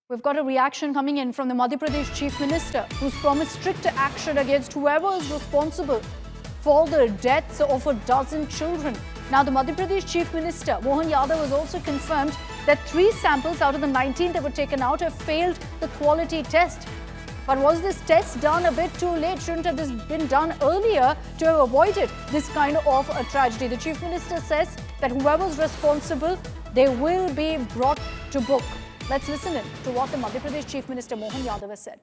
We've got a reaction coming in from the Madhya Pradesh Chief Minister, who's promised strict action against whoever is responsible for the deaths of a dozen children. Now, the Madhya Pradesh Chief Minister, Mohan Yadav, has also confirmed that 3 samples out of the 19 that were taken out have failed the quality test. But was this test done a bit too late? Shouldn't have this been done earlier to have avoided this kind of a tragedy? The Chief Minister says that whoever's responsible, they will be brought to book. Let's listen in to what the Madhya Pradesh Chief Minister Mohan Yadav has said.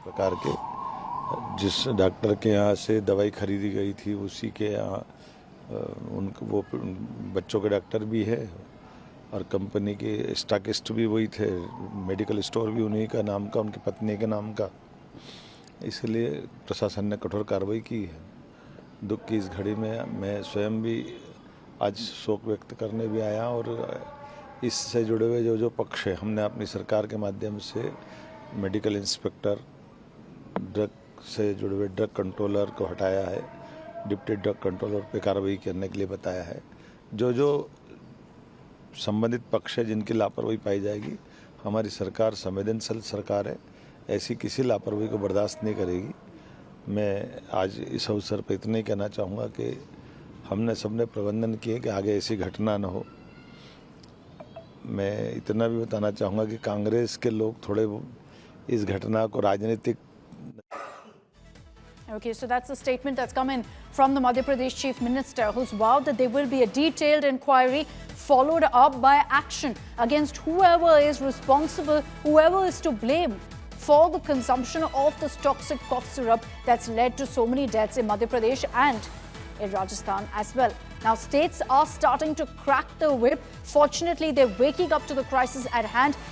प्रकार के जिस doctor के यहाँ से दवाई खरीदी गई थी उसी के यहाँ उनको वो बच्चों के डॉक्टर भी है और कंपनी के स्टॉकिस्ट भी वही थे, मेडिकल स्टोर भी उन्हीं का नाम का, उनकी पत्नी के नाम का। इसलिए प्रशासन ने कठोर कार्रवाई की है। दुख की इस घड़ी में मैं स्वयं भी आज शोक व्यक्त करने भी आया और इससे जुड़े हुए जो पक्ष है हमने अपनी सरकार के माध्यम से मेडिकल इंस्पेक्टर, ड्रग से जुड़े हुए ड्रग कंट्रोलर को हटाया है, डिप्टी ड्रग कंट्रोलर पे कार्रवाई करने के लिए बताया है। जो संबंधित पक्ष है जिनकी लापरवाही पाई जाएगी, हमारी सरकार संवेदनशील सरकार है, ऐसी किसी लापरवाही को बर्दाश्त नहीं करेगी। मैं आज इस अवसर पर इतना ही कहना चाहूँगा कि हमने सबने प्रबंधन किए कि आगे ऐसी घटना न हो। मैं इतना भी बताना चाहूँगा कि कांग्रेस के लोग थोड़े इस घटना को राजनीतिक Okay, so that's the statement that's come in from the Madhya Pradesh Chief Minister, who's vowed that there will be a detailed inquiry followed up by action against whoever is responsible, whoever is to blame for the consumption of this toxic cough syrup that's led to so many deaths in Madhya Pradesh and in Rajasthan as well. Now, states are starting to crack the whip. Fortunately, they're waking up to the crisis at hand.